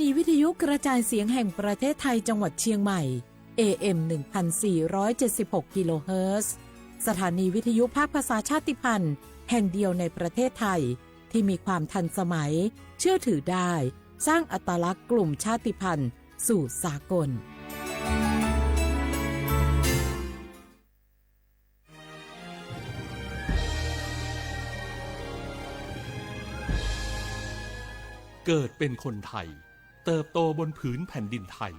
นีวิทยุกระจายเสียงแห่งประเทศไทยจังหวัดเชียงใหม่ AM 1476 กิโลเฮิรตซ์สถานีวิทยุภาคภาษาชาติพันธุ์แห่งเดียวในประเทศไทยที่มีความทันสมัยเชื่อถือได้สร้างอัตลักษณ์กลุ่มชาติพันธุ์สู่สากลเกิดเป็นคนไทยเติบโตบนผืนแผ่นดินไทย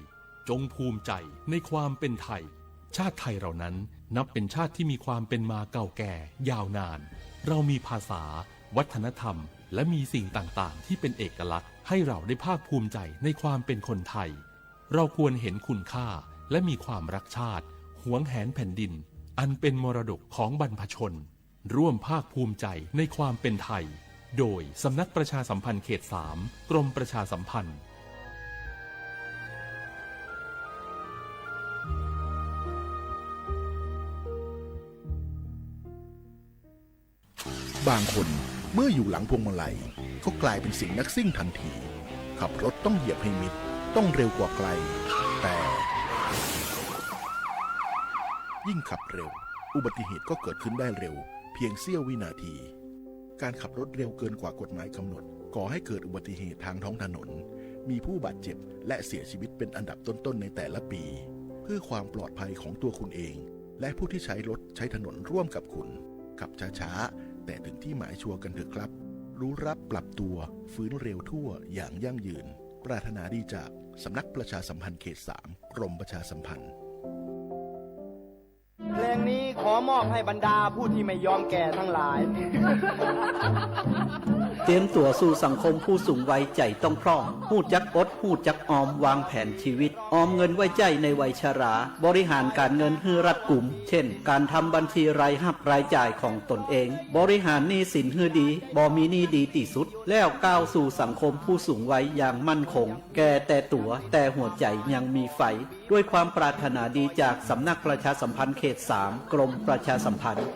จงภูมิใจในความเป็นไทยชาติไทยเรานั้นนับเป็นชาติที่มีความเป็นมาเก่าแก่ยาวนานเรามีภาษาวัฒนธรรมและมีสิ่งต่างๆที่เป็นเอกลักษณ์ให้เราได้ภาคภูมิใจในความเป็นคนไทยเราควรเห็นคุณค่าและมีความรักชาติหวงแหนแผ่นดินอันเป็นมรดกของบรรพชนร่วมภาคภูมิใจในความเป็นไทยโดยสำนักประชาสัมพันธ์เขต 3 กรมประชาสัมพันธ์บางคนเมื่ออยู่หลังพวงมาลัยก็กลายเป็นสิ่งนักซิ่งทันทีขับรถต้องเหยียบให้มิดต้องเร็วกว่าไกลแต่ยิ่งขับเร็วอุบัติเหตุก็เกิดขึ้นได้เร็วเพียงเสี้ยววินาทีการขับรถเร็วเกินกว่ากฎหมายกำหนดก่อให้เกิดอุบัติเหตุทางท้องถนนมีผู้บาดเจ็บและเสียชีวิตเป็นอันดับต้นๆในแต่ละปีเพื่อความปลอดภัยของตัวคุณเองและผู้ที่ใช้รถใช้ถนนร่วมกับคุณขับช้าๆแต่ถึงที่หมายชัวร์กันเถอะครับรู้รับปรับตัวฟื้นเร็วทั่วอย่างยั่งยืนปรารถนาดีจากสำนักประชาสัมพันธ์เขต 3 กรมประชาสัมพันธ์เพลงนี้ขอมอบให้บรรดาผู้ที่ไม่ยอมแก่ทั้งหลาย เตรียมตัวสู่สังคมผู้สูงวัยใจต้องพร้อมหู้จักอดหู้จักออมวางแผนชีวิตออมเงินไว้ใจในวัยชราบริหารการเงินให้รัดกุมเช่นการทำบัญชีรายรับรายจ่ายของตนเองบริหารหนี้สินให้ดีบ่มีหนี้ดีที่สุดแล้วก้าวสู่สังคมผู้สูงวัยอย่างมั่นคงแก่แต่ตัวแต่หัวใจยังมีไฟด้วยความปรารถนาดีจากสำนักประชาสัมพันธ์เขต 3 กรมประชาสัมพันธ์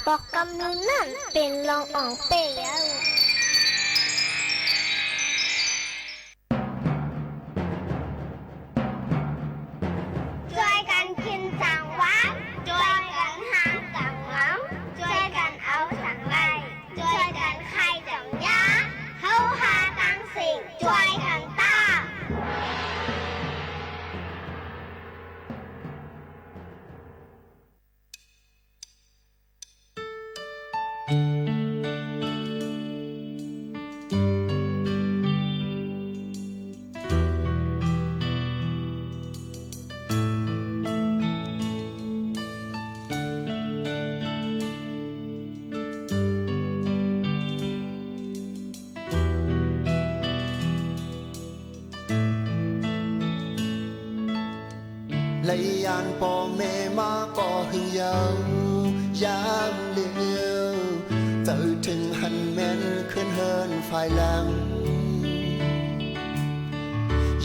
บอกกำนูนนั่นเป็นรองอ่องเปียวช่วยกันกินสังวัดช่วยกันหาสังน้ำช่วยกันเอาสังไรช่วยกันใครจังยาเขาหาตังสิ่งช่วยกันต้าlấy an po mẹ má có hương dâu giang liêu từถึงหันแม่นขึ้นเฮินฝ่ายหลัง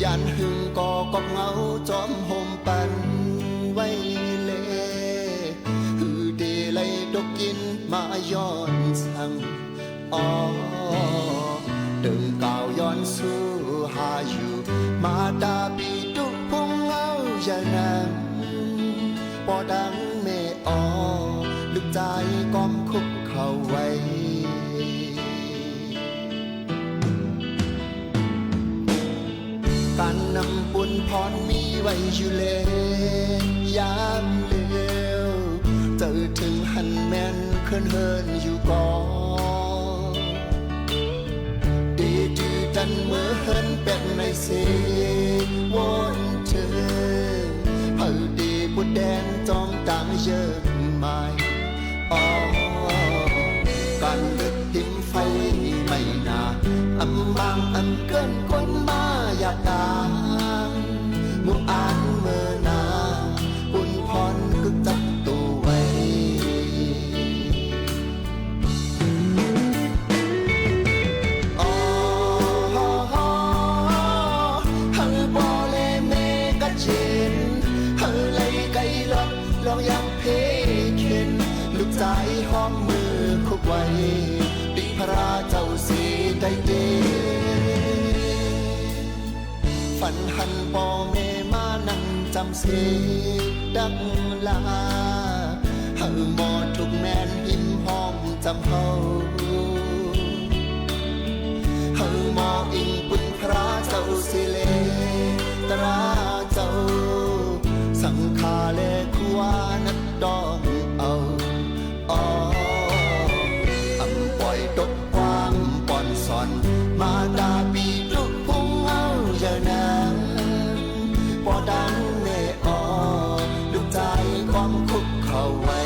ยานหึงก็กอบเงาจอมห่มปันไว้เล่หือเดลัยดกกินมาย้อนสั่งอ๋อดึงก่าวย้อนสู้หาอยู่มาดาปีตุพงเงาอย่านั้นปอดังเมออลึกใจก้อมคุกเข้าไว้การนำปุนพรมีไว้อยู่เลยยามเลี้ยว เจอถึงหันแม่นเคลื่อนเฮินอยู่ก่อนดีจือจันเมื่อเฮินเป็นในเสวอนเธอเฮาดีบุดแดงจอมตามเยอะไม่การเลือกหิมไฟไม่นาอำบางอันเกินคนมาอยากตามมุกอ่านเมื่อนาบุญพรกึกจับตัวไว้ฮัลบอเลเมกะเจนฮัลไลไกลอดลองยังเพเข็นลูกใจหอมมือคุกไว้ดิพระเจ้าสีได้เดฝันหันปอเมมานั่งจำเสดังลาเฮาหมอทุกแม่นหิมห้องจำเฮาหมออิงปุญพระเจ้าสิเลตราเจ้าสังฆาเลขวานัดดองเอาอำปล่อยตกความป่อนสอนมาดาปีทุกพุงเอาอย่านั้นพอดังเนอลูกใจความคุกเข้าไว้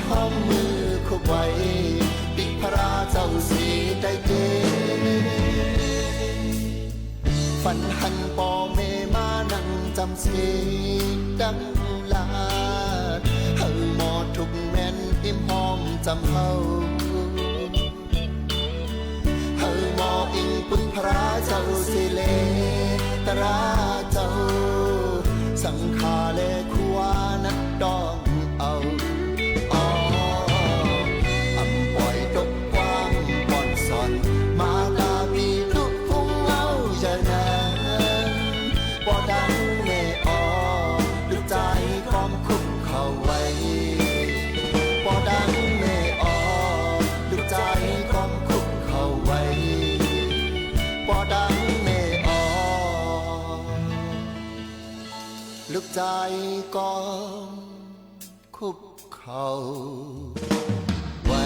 ห้อมมือคุกไว้ดิพระเจ้าสีได้เดฝันหันปอเมมานั่งจำเสดังลาเฮาหมอทุกแม่นอิ่มหอมจำเฮาหมออิงปุญพระเจ้าสิเลตราเจ้าสังฆาเลขวานัดดองเอาลูกใจก็คุกเข่าไว้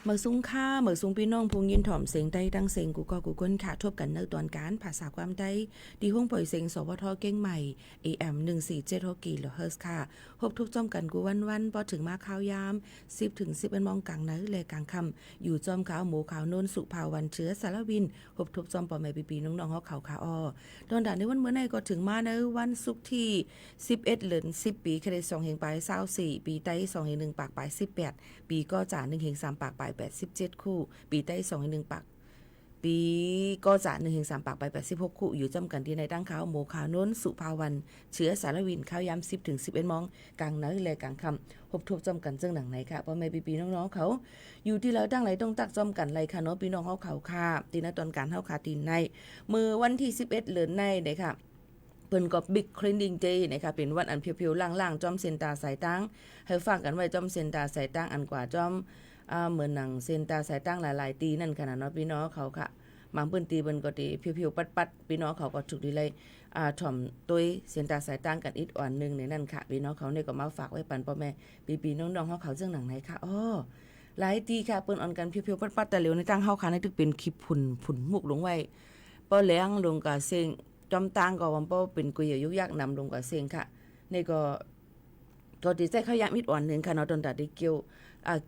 เมื่อซุ้งค่าเมื่อซุ้งพี่น้องพงยินถ่อมเสียงได้ดังเสียงกูก็กูก้นค่ะทบกันในตอนการภาษาความได้ดีห้องปล่อยเสียงสวทเก้งใหม่ AM 1476กิโลเฮิรตซ์ค่ะพบทุกจอมกันกูวันพอถึงมาข้าวยาม10ถึง11 มองกลางในเลยกลางค่ำอยู่จอมขาวหมูขาวโนนสุภาวันเชื้อสารวินพบทุกจอมปอแม่ปีน้องๆเฮาขาวขาอ้อตอนด่านในวันเมื่อในก็ถึงมาในวันศุกร์ที่11เดือน10ปีคดี2แห่งปลาย24ปีใต้2แห่ง1ปากปลาย18ปีก็จ่า1แห่ง3ปากปลาย87คู่ปีใต้2แห่ง1ปากปีก็จ่า1แห่ง3ปากปลาย86คู่อยู่จำกันที่ในตั้งขาวหมูขาวโน้นสุภาวันเชื้อสารวินข้าวยาม10ถึง11 มองกลางในเลยกลางค่ำพบทุกจอมกันจังหนังไหนค่ะพ่อแม่ปีน้องๆเขาอยู่ที่แล้วตั้งไหลต้องตักจอมกันไรค่ะเนาะพี่น้องเฮาเขาค่ะตีนตอนการเฮาขาตีนในมื้อวันที่11เดือนในเด้ค่ะเปิ้นก็บิ๊กคลีนนิ่งเดย์นะคะเป็นวันอันเพียวๆล่างๆจอมเซนตาสายตั้งให้ฟังกันไว้จอมเซนตาสายตั้งอันกว่าจอมเหมือนหนังเซนตาสายตั้งหลายๆตีนั่นขนาดเนาะพี่น้องเขาค่ะบางเปิ้นตีเปิ้นก็ตีเพียวๆปัดๆพี่น้องเขาก็ถูกดีเลยถ่อมตุ้ยเซนตาสายตั้งกันอีกอ่อนนึงในนั่นค่ะพี่น้องเขาเนี่ยก็มาฝากไว้ปันพ่อแม่ปีๆน้องๆเขาจังหนังไหนค่ะอ้อหลายตีค่ะเปิ้นอ่อนกันเพียวๆปัดๆแต่เหลวในตั้งเฮาค่ะในตึกเป็นคลิปผุนมุกลงไว้ป้อแล้งลงกะเซ็งจอมตางก็วันป้อเป็นกุยยุกยักนำลงกว่าเสียงค่ะนี่ก็ดีใจเขายามมิดอ่อนนึงค่ะเนาะตอนตัดได้เกี่ยว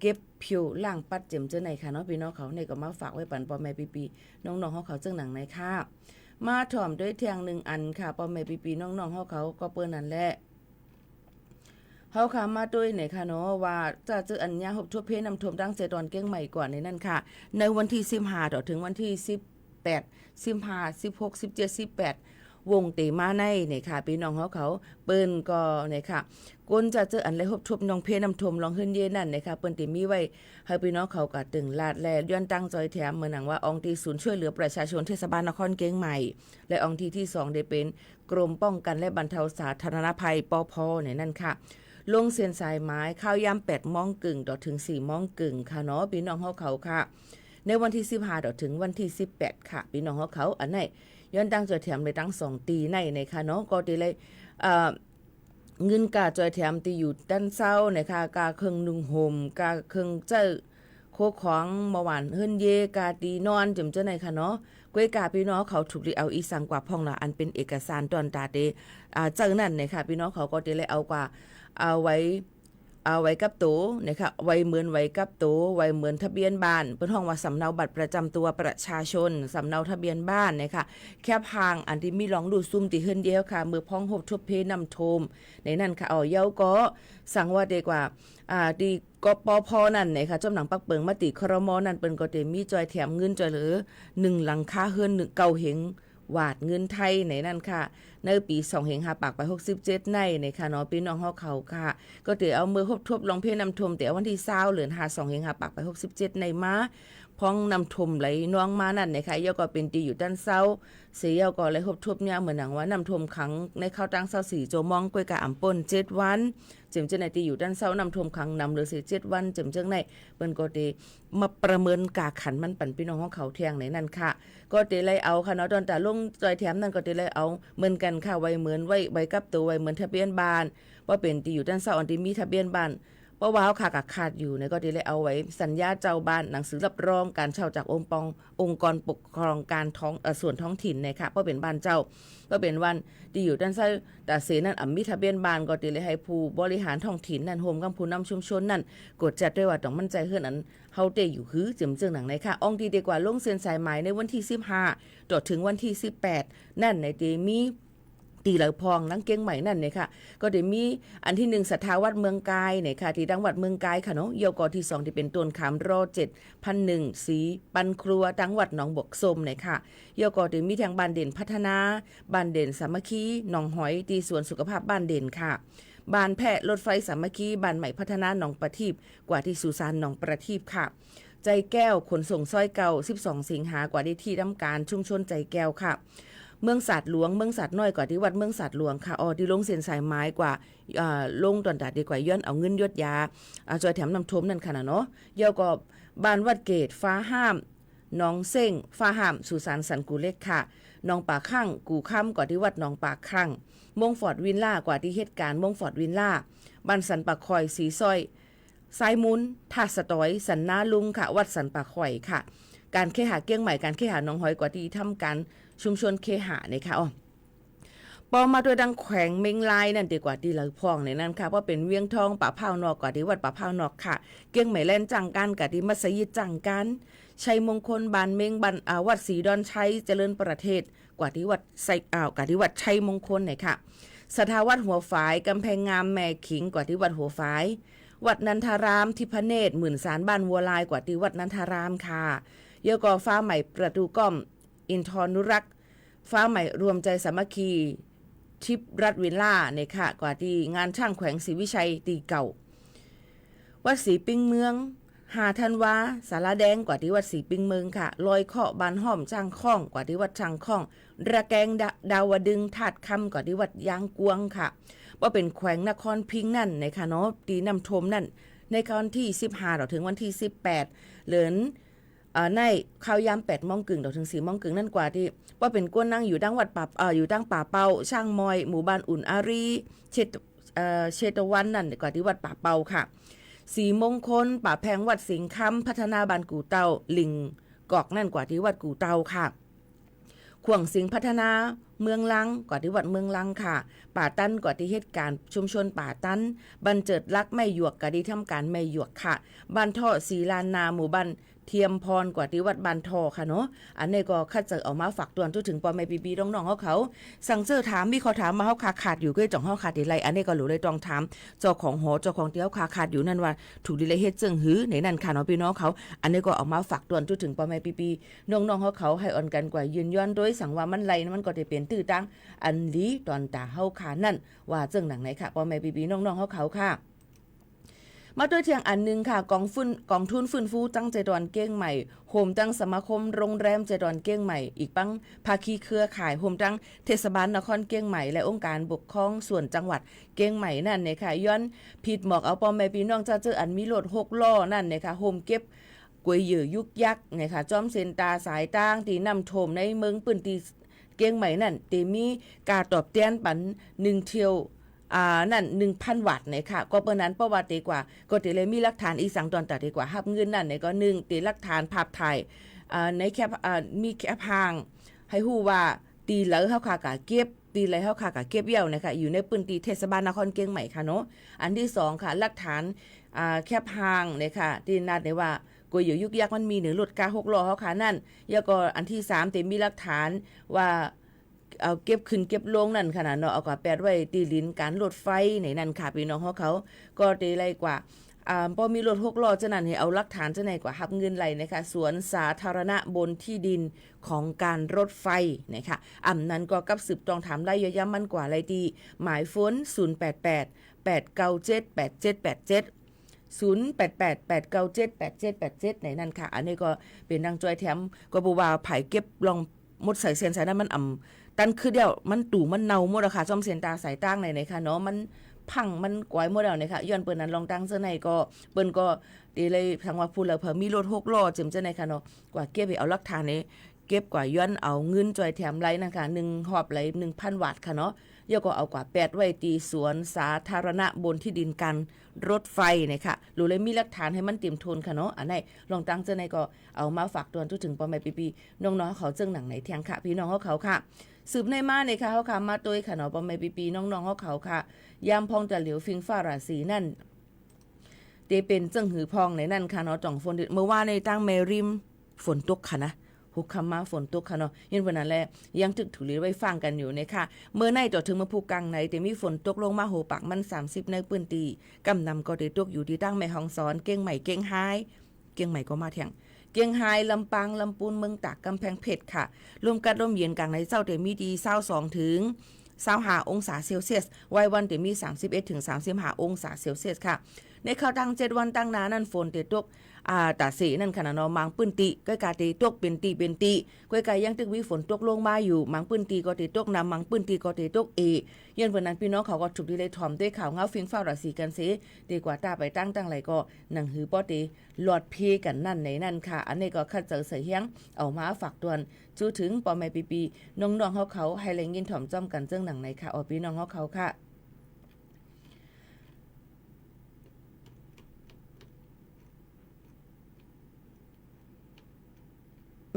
เก็บผิวล่างปัดเจ็มเจ้าไหนค่ะเนาะพี่น้องเขานี่ก็มาฝากไว้ปันพ่อแม่ปีๆน้องๆเขาจังหนังไหนค่ะมาถ่อมด้วยเทียง1อันค่ะพ่อแม่ปีๆน้องๆเขาก็เปิ้นนั่นแหละ เฮาค่ะมาด้วยเนี่ยค่ะเนาะว่าจะเจออันยาหบทั่วเพนำท่วมดังเจตอนเก้งใหม่ก่อนในนั่นค่ะในวันที่15ต่อถึงวันที่18 15 16 17 18วงเตมาในเนี่ยค่ะพี่น้องเขาเปิ้นก็เนี่ยค่ะก้นจะเจออันไรหบทบน้องเพนำท่วมลองขึ้นเย็นนั่นเนี่ยค่ะเปิ้นติมีไว้ให้พี่น้องเขาก็ตึงลาดแลย้อนตั้งจอยแถมเหมือนหนังว่าองค์ที่ศูนย์ช่วยเหลือประชาชนเทศบาลนครเก้งใหม่และองค์ที่2ได้เป็นกรมป้องกันและบรรเทาสาธารณภัยปภเนี่ยนั่นค่ะลงเส้นสายไม้ข้าวยาม8 โมงกึ่งต่อถึง4 โมงกึ่งค่ะเนาะพี่น้องเขาค่ะในวันที่15ต่อถึงวันที่18ค่ะพี่น้องเขาอันไหนย้อนตั้งจอยแถมในตั้ง2ตีในค่ะเนาะก็ได้เลยเงินกาจอยแถมที่อยู่ด้านเศร้านะคะกาเครื่องนุ่งห่มกาเครื่องเจ้าโคของเมื่อวานเฮิรนเยกาตีนอนจำเจ้าไหนค่ะเนาะก้วยกาพี่น้องเขาถูกได้เอาอีสังกว่าพ่องละอันเป็นเอกสารตอนตาเดเจ้านั่นนะคะพี่น้องเขาก็ได้เลยเอากว่าเอาไว้กับตัวนะคะไว้เหมือนไว้กับตัวไว้เหมือนทะเบียนบ้านเปิ้นห้องว่าสำเนาบัตรประจำตัวประชาชนสำเนาทะเบียนบ้านนะคะแคบห่างอันที่มีลองดูซุ่มติเฮิรนเดียวค่ะมือพ้องหบทุบเพนำโทมในนั่นค่ะเอาเย้าก็สั่งว่าดีกว่าดีก็ปพนั่นนะคะจำหนังปักเปิงมติครมนั่นเปิ้นก็ได้มีจอยแถมเงินจอยเหลือ1หลังคาเฮือน1เก่าเหงวาดเงินไทยในนั่นค่ะในปี2เหง5ปากไป67ในค่ะเนาะพี่น้องเขาค่ะก็เดี๋ยวเอามือทบลองเพนำทมแต่วันที่20เหลือน2เหง5ปากไป67ในมาพ้องนำทมไหลน้องมานั่นนะคะยก็เป็นตีอยู่ด้านเศร้าเสียก็เลยทบเนี่ยเหมือนหนังว่านำทมขังในเข้าตั้ง24โจมองกวยกะอ่ำป่น7วันเจิมเจ้าในตีอยู่ด้านเศร้านำทมขังนำเหลือ7วันเจิมเจ้าในเปิ้นก็ได้มาประเมินกาขันมันปั่นพี่น้องของเขาเที่ยงในนั่นค่ะก็ได้เลยเอาค่ะเนาะตอนแต่ลงจอยแถมนั่นก็ได้เลยเอาเหมือนกันค่ะไว้เหมือนไว้กับตัวไว้เหมือนทะเบียนบ้านว่าเป็นตีอยู่ด้านเศร้าอันที่มีทะเบียนบ้านเพราะว่าเขาขาดอยู่เนี่ยก็ได้เลยเอาไว้สัญญาเจ้าบ้านหนังสือรับรองการเช่าจากองค์กรปกครองการส่วนท้องถิ่นเนี่ยค่ะเพราะเป็นบ้านเจ้าก็เป็นวันที่อยู่ด้านซ้ายแต่เสนั่นมีทะเบียนบ้านก็ได้เลยให้ผู้บริหารท้องถิ่นนั่นโฮมกับผู้นำชุมชนนั่นกดจัดด้วยว่าต้องมั่นใจเฮือนอันเฮาเตอยู่คือจึมหนังในค่ะองค์ที่ดีกว่าลงเส้นสายหมายในวันที่15ต่อถึงวันที่18นั่นในเดมีตีเหลาพองนังเก้งใหม่นั่นเนี่ยค่ะก็ได้มีอันที่1ศรัทธาวัดเมืองกายเนี่ยค่ะที่จังหวัดเมืองกายค่ะเนาะเยาวกอที่2ที่เป็นต้นขามรอ7,001สีปันครัวจังหวัดหนองบกสมเนี่ยค่ะเยาวกอที่มีทางบ้านเด่นพัฒนาบ้านเด่นสามัคคีหนองหอยที่สวนสุขภาพบ้านเด่นค่ะบ้านแพะรถไฟสามัคคีบ้านใหม่พัฒนาหนองประทีปกว่าที่สุสานหนองประทีปค่ะใจแก้วขนส่งซอยเก่า12สิงหากว่าที่ที่ทำการชุมชนใจแก้วค่ะเมืองศาสตร์หลวงเมืองศาสตร์น้อยกว่าที่วัดเมืองศาสตร์หลวงค่ะที่ลงเส้นสายไม้กว่าลงตอนตัดดีกว่าย้อนเอาเงินยดยาจอยแถมนำทมนั่นค่ะเนาะเยาก็บ้านวัดเกตฟ้าห้ามน้องเส้งฟ้าห้ามสุสานสันกูเล็กค่ะน้องป่าข้างกูค่ำกว่าที่วัดน้องป่าครั่งมงฟอร์ดวินล่ากว่าที่เหตุการณ์มงฟอร์ดวินล่าบ้านสันป่าคอยสีซ้อยสายมุนท่าสตอยสันนาลุงค่ะวัดสันป่าคอยค่ะการเคหะเกี้ยงใหม่การเคหะน้องหอยกว่าที่ทำการชุมชนเคหะเนี่ยค่ะปอมาโดยดังแขวงเมงลายนั่นดีกว่าที่เหลือพองในนั้นค่ะว่าเป็นเวียงทองป่าเผานอกกว่าที่วัดป่าเผานอกค่ะเกี้ยงใหม่แล่นจังกันกับที่มัสยิดจังกันชัยมงคลบานเมงบันวัดศรีดอนชัยเจริญประเทศกว่าที่วัดไซกว่าที่วัดชัยมงคลเนี่ยค่ะสถาวัดหัวฝายกำแพงงามแม่ขิงกว่าที่วัดหัวฝายวัดนันทารามทิพเนศหมื่นสารบ้านวัวลายกว่าที่วัดนันทารามค่ะเยอะกอฟ้าใหม่ประตูก้อมอินทรนุรักษ์ฟ้าใหม่รวมใจสามัคคีทิพรัฐวิลล่าเนี่ยค่ะกว่าที่งานช่างแขวงศรีวิชัยตีเก่าวัดศรีปิงเมือง5 ธันวาสาราแดงกว่าที่วัดศรีปิงเมืองค่ะลอยเคาะบานห้อมจ้างข้องกว่าที่วัดจ้างข้องระแกงดาวดึงถาดคำกว่าที่วัดยางกวงค่ะว่าเป็นแขวงนครพิงนั่นนะคะเนาะตีนำทมนั่นในวันที่15ถึงวันที่18เหลือนในข้าวยาม8 โมงกึ่งถึง4 โมงกึ่งนั่นกว่าที่ว่าเป็นก้นนั่งอยู่ดังวัดป่าอยู่ดังป่าเปาช่างมอยหมู่บ้านอุ่นอารีเชตวันนั่นกว่าที่วัดป่าเปาค่ะสีมงคลป่าแพงวัดสิงคำพัฒนาบ้านกูเตาลิงกอกนั่นกว่าที่วัดกูเตาค่ะขวงสิงพัฒนาเมืองลังกว่าที่วัดเมืองลังค่ะป่าตั้นกว่าที่เหตุการณ์ชุมชนป่าตั้นบันเจิดลักแม่หยวกกว่าที่ทำการแม่หยวกค่ะบ้านท่อศรีลานนาหมู่บ้าน เทียมพรกว่าที่วัดบานทอค่ะเนาะอันนี้ก็คัดจะเอามาฝากตวนถึงปอแม่ปีๆน้องๆเขาสั่งเจอถามมีขอถามมาเฮาขาดอยู่ก็จ่องเฮาขาดอีไรอันนี้ก็รู้เลยต้องถามเจ้าของหอเจ้าของเตี้ยวขาดอยู่นั่นว่าถูกดีเลยเฮ็ดจึงหือในนั่นค่ะเนาะพี่น้องเขาอันนี้ก็เอามาฝากตวนถึงปอแม่ปีๆน้องๆเขาให้อ่อนกันกว่ายืนย้อนโดยสั่งว่ามันไรมันก็ได้เป็นตื้อตังอันนี้ตอนตาเฮาขานั่นว่าจึงหนังไหนค่ะปอแม่ปีๆน้องๆเขาค่ะมาด้วยเทียงอันนึงค่ะกองทุนฟื้นฟูตั้งใจดอนเก้งใหม่โฮมตั้งสมาคมโรงแรมใจดอนเก้งใหม่อีกปังภาคีเครือข่ายโฮมตั้งเทศบาลนครเก้งใหม่และองค์การปกครองส่วนจังหวัดเก้งใหม่นั่นเนี่ยค่ะย้อนผิดหมอกเอาปอมแม่พี่น้องจะเจออันมีรถ6ล้อนั่นเนี่ยค่ะโฮมเก็บกวยเหยื่อยุกยักเนี่ยค่ะจอมเซนตาสายตั้งที่นำโถมในเมืองปืนตีเก้งใหม่นั่นเตมีการตอบแทนปัน1เที่ยวนั่น 1,000 วัตต์เนี่ยค่ะก็เปิ้นนั้นประวัติกว่าก็ติเลยมีหลักฐานอีสังตอนตัดดีกว่ารับเงินนั่นเนี่ยก็1ติหลักฐานภาพถ่ายในแคปมีแคปห่างให้ฮู้ว่าตีแล้วเฮาค่ะก็เก็บตีแล้วเฮาค่ะก็เก็บเยี่ยวนะคะอยู่ในพื้นที่เทศบาลนครเชียงใหม่ค่ะเนาะอันที่2ค่ะหลักฐานแคปห่างเนี่ยค่ะที่นัดได้ว่ากวยอยู่ยุกยักมันมีหนึ่งรถกา6ล้อเฮาค่ะนั่นแล้วก็อันที่3ติมีหลักฐานว่าเอาเก็บขึ้นเก็บลงนั่นขนาดเนาะเอากว่าแปดไว้ตีลิ้นการรถไฟในนั่นค่ะพี่น้องเขาก็ได้ไรกว่าพอมีรถ6ล้อจะนั่นให้เอาหลักฐานจะไหนกว่าหับเงินไหลนะคะสวนสาธารณะบนที่ดินของการรถไฟนะคะนั้นก็กับสืบตองถามได้เยอะๆมันกว่าไรดีหมายฝน088 897 8787 0888978787ในนั่นค่ะอันนี้ก็เป็นนางจอยแถมก็บ่ว่าไผเก็บลองหมดใส่เส้นสายนั้นมันตันคือเดียวมันตู่มันเน่าหมดอะค่ะซ่อมเส้นตาสายตั้งไหนค่ะเนาะมันพังมันกวายหมดแล้วนะคะย้อนเปิ้นนั้นลองตั้งเสื้อในก็เปิ้นก็ดีเลยทางว่าพูดแล้วเพิ่นมีรถ6ล้อจึมเจ้าในค่ะเนาะกว่าเก็บไปเอาหลักฐานนี้เก็บกว่าย้อนเอาเงินจอยแถมไรนะคะ1หอบไหล 1,000 วัตต์ค่ะเนาะแล้วก็เอากว่า8ไว้ตีสวนสาธารณะบนที่ดินกันรถไฟนะคะรู้เลยมีหลักฐานให้มันเต็มทนค่ะเนาะอันไหนลองตั้งเจ้าในก็เอามาฝากตวนถึงปอแม่ปีๆน้องๆเขาเจิงหนังไหนแทงค่ะพี่น้องเขาค่ะสืบในมาเนี่ยค่ะเขาค่ะมาตัวค่ะเนาะปอแม่ปีๆน้องๆเขาค่ะยามพองจะเหลียวฟิงฟ้าราศีนั่นเตเป็นเจิงหือพองในนั่นค่ะเนาะจ่องฝนเมื่อว่าในตั้งเมริมฝนตกค่ะนะหุกคำมาฝนตกค่ะเนาะยันวันนั้นแหละยังถึกถูรีไว้ฟังกันอยู่นะคะเมื่อในต่อถึงมาผู้กังในแต่มีฝนตกลงมาโหปากมัน30ในปืนตีกำนำก็ได้ตกอยู่ที่ตั้งแม่ฮองสอนเก้งใหม่เก้งไฮเก้งใหม่ก็มาแทงเกียงไฮลำปางลำปูนเมืองตากกำแพงเพชรค่ะรวมกันร่มเย็นกลางในเจ้าเตมีดี22ถึง25องศาเซลเซียสไว้วันเตมี31ถึง35องศาเซลเซียสค่ะในข่าวตั้ง7วันตั้งนานั้นฝนเตตกตาสีนั่นขนาดนอมังปื้นติก้อยกาตีตกเป็นตีก้อยกายังตึกวิฝนตกลงมาอยู่มังปื้นตีก็ตีตกนำมังปื้นตีก็ตีตกยันวันนั้นพี่น้องเขาก็ถูกดีเลยถ่อมด้วยข่าวเงาฟิงฟ้าราศีกันเสดีกว่าตาไปตั้งไหลก็หนังหือป้อตีหลอดเพกันนั่นในนั่นค่ะอันนี้ก็คัดเจอเสียงเอามาฝากตวนจูถึงปอแม่ปีน้องเขาให้แรงยินถ่อมจ้อมกันเจ้งหนังในค่ะออพี่น้องเขาค่ะ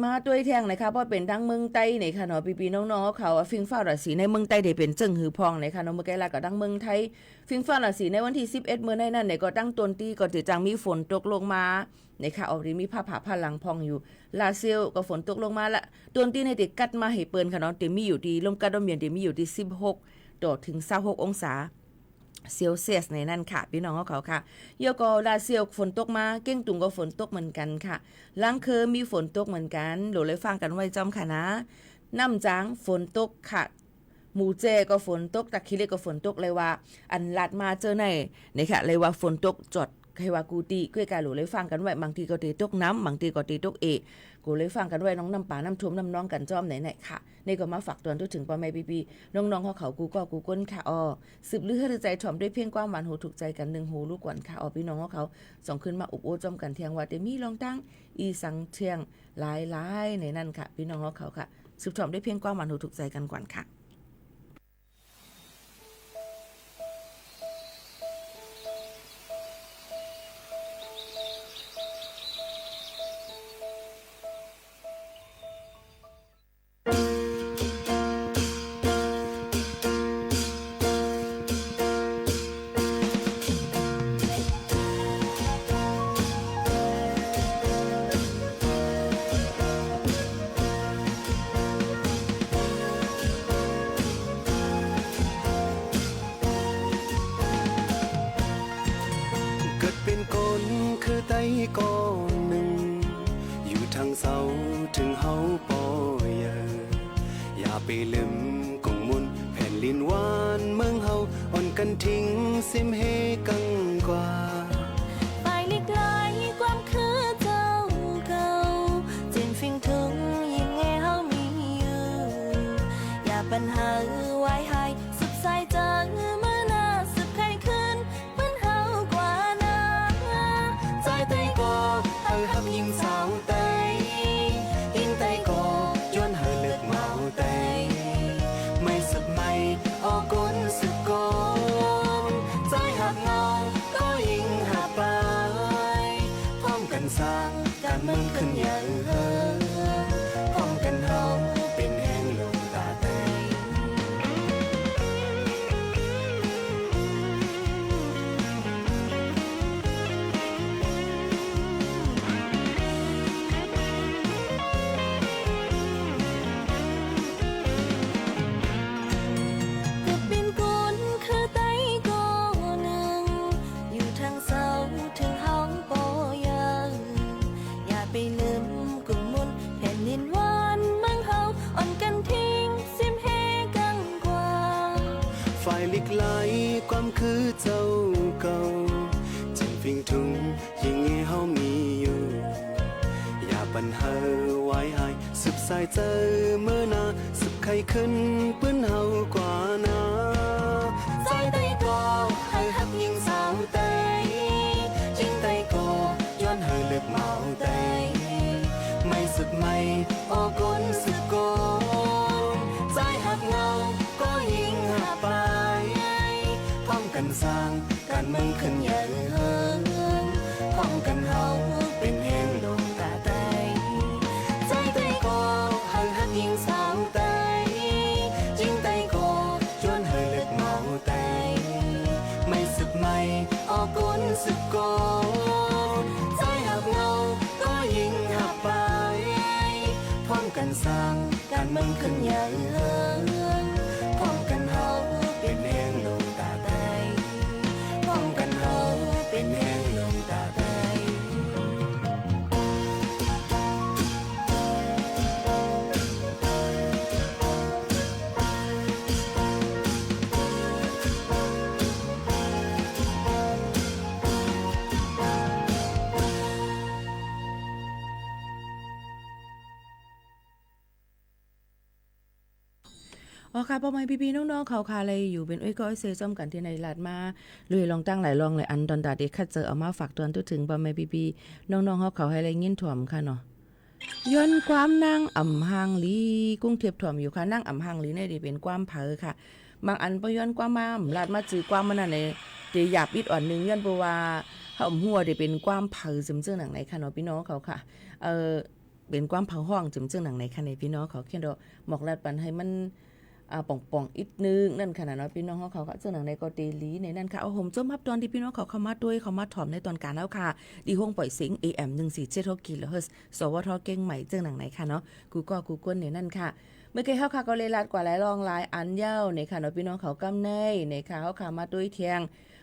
มาด้วยแทงนะคะเพราะเป็นทั้งเมืองใต้ในค่ะเนาะปีน้องๆเขาฟิงฟ้าราศีในเมืองใต้ได้เป็นเจิงหือพองในค่ะเนาะเมื่อกี้ละก็ทั้งเมืองไทยฟิงฟ้าราศีในวันที่11มื้อในนั้นเนี่ยก็ตั้งต้นตีก็จะจังมีฝนตกลงมาในค่ะออกมีผ้าผ่าพลังพองอยู่ลาเซียวก็ฝนตกลงมาละต้นตีในติกัดมาให้เปิ้นค่ะเนาะติมีอยู่ที่ลมกัดลมเย็นติมีอยู่ที่16ถึง26องศาเซลเซียสในนั่นค่ะพี่น้องเขาค่ะเยก็ลาเซียวฝนตกมาเก้งตุงก็ฝนตกเหมือนกันค่ะลังเคอมีฝนตกเหมือนกันโหลเลยฟังกันไว้จอมค่ะนะน้ำจางฝนตกค่ะหมูเจก็ฝนตกตะคิเลก็ฝนตกเลยว่าอันลัดมาเจอในนี่ค่ะเลยว่าฝนตกจดใครว่ากูตีก้อยกาโหลเลยฟังกันไว้บางทีก็ตีตกน้ำบางทีก็ตีตกกูเลยฟังกันไว้น้องน้ำป่าน้ำท่วมน้ำน้องกันจอมไหนๆค่ะนี่ก็มาฝากตอนถึงปอแม่ปีน้องๆเขากูก็กูก้นค่ะสืบลือให้ใจถ่อมด้วยเพียงความหวานหูถูกใจกัน1หูลูกกวนค่ะพี่น้องเขาส่งขึ้นมาอุบโอจอมกันเทียงว่าแต่มีลองตั้งอีสังเทียงหลายในนั่นค่ะพี่น้องเขาค่ะสืบถ่อมด้วยเพียงความหวานหูถูกใจกันก่อนค่ะ ไปลืมกงมุนแผ่นลินหวานเมืองเฮาอ่อนกันทิ้งซิมเฮกังกว่าไปเล็กลายความคือเจ้าเก่าเจนฟิงถึงยิ่งแง่เฮามีอยู่อย่าปัญหาไว้ให้สุดสายจังเมื่อหน้าสุดใครขึ้นเหมือนเฮากว่านาใจเตยก็เฮาหักยิ่งสาวเตยยิ่งเตยก็ย้อนเฮาเลือกเมาเตยไม่สุดไม่ออกก้นสุดก้นใจหักเงาก็ยิ่งหักไปพร้อมกันสร้างการเมืองขึ้นอย่างเฮอพร้อมกันเฮาเป็นแห่งลมตาเตยก็เป็นกุนคือไตก็หนึ่งอยู่ทางเสาถึงห้องปอยังอย่าไปลืมกุ่มมุนแผ่นดินหวานเมืองเฮาอ่อนกันทิ้งซิมเฮกังกว่าฝ่ายลิกไหลความคือเจ้าเก่าจึงฟิงทุงยิ่งเงเฮามีอยู่อย่าปัญหาไว้ให้สุบสายเจอเมื่อนาสุบใครขึ้นปื้นเฮากว่านาใจใดก็ให้หักยิ่งสาวเตยยิ่งใดก็ย้อนเฮาเลือกเมาเตยไม่สุดไม่ออกก้นสุดก้นใจหักเงาก็ยิ่งหักไปพร้อมกันสร้างการเมืองขึ้นอย่างเฮิงพร้อมกันเฮาเป็นแห่งลมตาเตยใจใดก็ให้หักยิ่งสาวเตยยิ่งใดก็ย้อนเฮาเลือกเมาเตยไม่สุดไม่ออกก้นสุดก้นใจหักเงาก็ยิ่งหักไปพร้อมกันสร้างการเมืองขึ้นอย่างเฮิงพร้อมกันเฮาเป็นแห่งลมตาเตยพร้อมกันเฮาเป็นแห่งลมตาเตย อ๋อค่ะพ่อแม่พี่ๆน้องๆเขาค่ะเลยอยู่เป็นอ้อยก้อยเซซ้อมกันที่ในลาดมาเลยลองตั้งหลายลองเลยอันตอนตาเด็กคัดเจอเอามาฝากตอนถึงพ่อแม่พี่ๆน้องๆเขาให้เลยยินถ่วมค่ะเนาะย้อนความนางอ่ำหางลีกุ้งเทียบถ่วมอยู่ค่ะนางอ่ำหางลีเนี่ยดิเป็นความเผอค่ะบางอันบ่ย้อนความมาลาดมาจื้อความมันน่ะในเตหยาบอิดอ่อนนึงย้อนเพราะว่าเฮาหัวได้เป็นความเผอซึมเจื้อหนังไหนค่ะเนาะพี่น้องเขาค่ะเป็นความเผาห้องซึมเจื้อหนังไหนค่ะในพี่น้องเขาเขียนดอกหมอกลาดปันให้มันป่องๆอีกนึงนั่นขนาดเนาะพี่น้องเขาก็เจ้าหนังในก็เดลีในนั่นค่ะเอาห่มจมฮับตอนที่พี่น้องเขาเข้ามาด้วยเขามาถ่อมในตอนการแล้วค่ะดีห้องปล่อยเสียง AM 147 กิโลเฮิรตซ์สวทเก่งใหม่เจ้าหนังไหนค่ะเนาะกูก็กูก้นในนั่นค่ะเมื่อกี้เฮาค่ะก็เลยลาดกว่าหลายรองหลายอันยาวในค่ะเนาะพี่น้องเขากำในในค่ะเฮาค่ะมาด้วยเทียง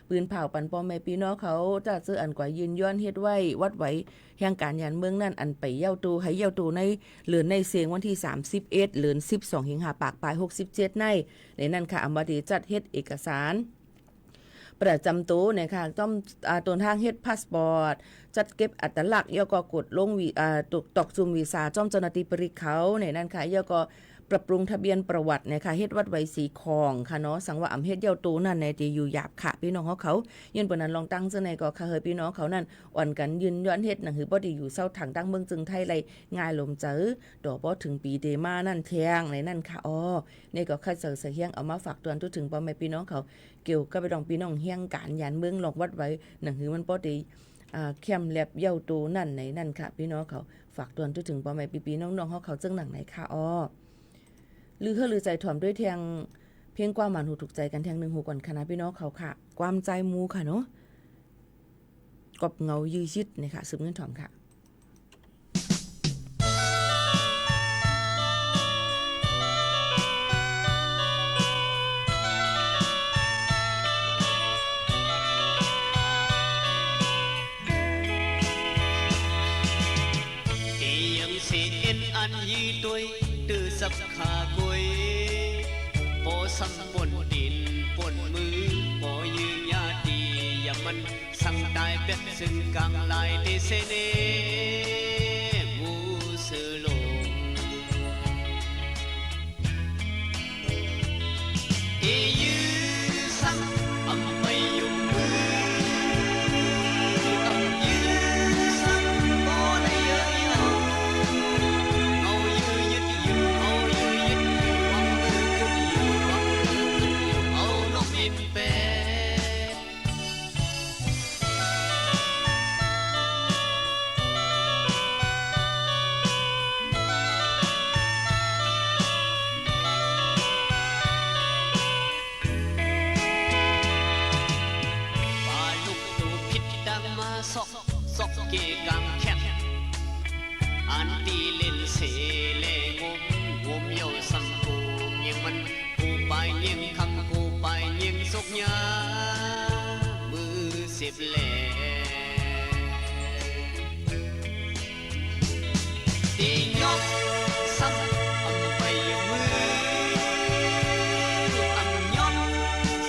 ปืนเผาปันปอมแม่พี่น้องเขาจะซื้ออันกว่ายืนย้อนเฮ็ดไว้วัดไว้แห่งการยานเมืองนั่นอันไปเย้าตูให้เย้าตูในเหลือนในเสียงวันที่31เหลือน12สิงหาปากปลาย67ในนั่นค่ะอำมาดีจัดเฮ็ดเอกสารประจำตัวเนี่ยค่ะต้องตัวทางเฮ็ดพาสปอร์ตจัดเก็บอัตลักษณ์แล้วก็กดลงตอกซุ่มวีซ่าจ้อมเจ้าหน้าที่บริเขาในนั่นค่ะแล้วก็ปรับปรุงทะเบียนประวัติเนี่ยค่ะเฮ็ดวัดไว้สีคองค่ะเนาะสังว่าอำเฮ็ดเย้าตูนั่นในที่อยู่หยาบค่ะพี่น้องเขายืนปนนั้นลองตั้งซื่อในก็ค่ะเฮยพี่น้องเขานั่นอ่อนกันยืนย้อนเฮ็ดหนังหือบ่ได้อยู่เซาถังตั้งเมืองจึงไทยไรง่ายลมเจอดอกบ่ถึงปีเดมานั่นแทงในนั่นค่ะนี่ก็ค่าเสือเฮียงเอามาฝากเตือนถึงพ่อแม่พี่น้องเขาเกี่ยวกับไปดองพี่น้องเฮียงการยานเมืองลองวัดไว้หนังหือมันบ่ได้เข้มแลบเย้าตูนั่นในนั่นค่ะพี่น้องเขาฝากเตือนถึงพ่อแม่พี่ๆน้องๆเขาจึงหนังไหนค่ะหรือใจถ่อมด้วยเพียงความหมานหูถูกใจกันแทงหนึ่งหูก่อนคณะพี่น้องเขาค่ะความใจมูค่ะเนาะกบเงายืดชิดนี่ค่ะสืบเงินถ่อมค่ะยังสิเอ็นอันยีตุย ตือสับขากุยโปสัมปนดินปนมือโปยืนญาติอย่ามันสั่งตายเป็ดซึ่งกลางลายเดเซเนมูสือลงอียืสังอำไม่ยุ่งมืออำยืสังโปได้เยอะเยอะเอายืยึดอยู่เอายืยึดอยู่วังมือขึ้นอยู่วังมือขึ้นอยู่เอานกบินเป็ดซอกเกกังแคบอันตีเล่นเสเลงมเยาสังกูเงียงมันกูไปเงียงคำกูไปเงียงซกยามือเสียบแหลตียกซ้ำอำไปอยู่มืออำยก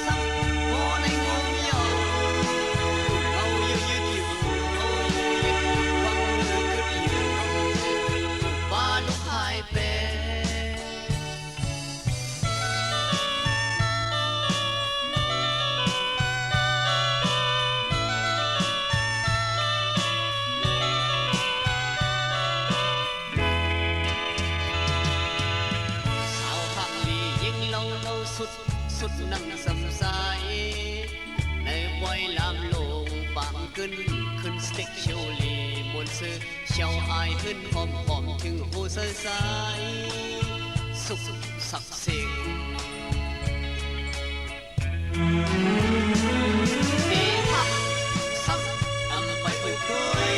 ซ้ำโอ้ในงมเยาเอาอยู่ยืดอยู่สุดนั่งสำสายในบอยลามลงปังขึ้นสเต็กเชลลีมวนซื้อเชลไอขึ้นหอมถึงหูสายสายสุขสักเสียงตีพักสักอำไปเป็นด้วย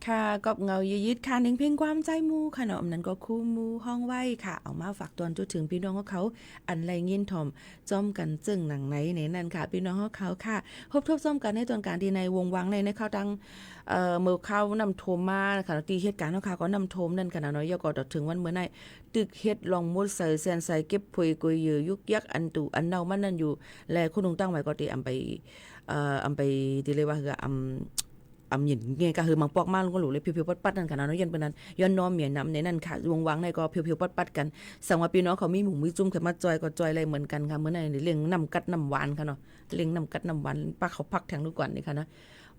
ค่ะกอบเงายืดค่ะหนึ่งเพลงความใจมูค่ะเนาะนั้นก็คู่มูห้องไว้ค่ะเอามาฝากตอนจุดถึงพี่น้องของเขาอันไรยินถ่อมจ้อมกันจึงหนังไหนในนั้นค่ะพี่น้องของเขาค่ะพบทบจ้อมกันในตอนการที่ในวงวังในเข้าดังเมื่อเข้านำโทมมาค่ะตีเหตุการณ์เขาก็นำโทมนั่นกันเนาะยก็ถึงวันเมื่อไหร่ตึกเฮ็ดลองมุดใส่เส้นใส่เก็บผุยกุยยือยุกยักอันตุอันเนามันนั่นอยู่แลคุณลุงตั้งไว้ก็ตีอำไปดีเลยว่าคืออำหยินเงี้ยก็คือมังปอกมาลงก็หลูเลยเพียวๆปัดๆนั่นค่ะเนาะยันเป็นนั้นย้อนน้อมเมียนำในนั้นค่ะวงวังในก็เพียวๆปัดๆกันสังว่าพี่น้องเขามีหมู่มีจุ่มขึ้นมาจอยก็จอยอะไรเหมือนกันค่ะเหมือนในเลี้ยงน้ำกัดน้ำหวานค่ะเนาะเลี้ยงน้ำกัดน้ำหวานป้าเขาพักแทงทุกวันนี่ค่ะนะ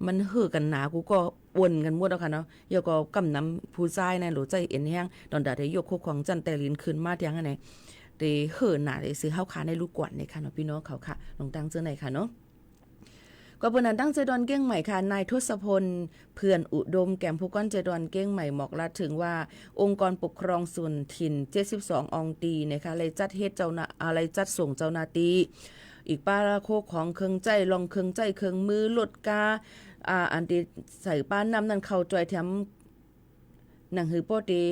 มันหื้อกันหนากูก็วนกันหมดแล้วค่ะเนาะยก็กำน้ำผู้ชายในหลูใจเอ็นแห้งตอนดาได้ยกโคของจันแต่ลินขึ้นมาเทียงอันไหนได้หื้อหนาได้ซื้อข้าวขาในลูกกวนนี่ค่ะเนาะพี่น้องเขาค่ะลงตั้งเจอไหนค่ะเนาะก็เปิ้นนั้นตั้งใจดอนเก้งใหม่ค่ะนายทศพลเพื่อนอุดมแก้มผู้ก้อนใจดอนเก้งใหม่บอกละถึงว่าองค์กรปกครองส่วนถิ่น72องตีนะคะเลยจัดเฮ็ดเจ้าหน้าอะไรจัดส่งเจ้าหน้าที่อีกป้าโคของเครื่องใจลองเครื่องใจเครื่องมือลดกาอันที่ใส่ป้านน้ำนั่นเข้าจอยแถมหนังหือโปตี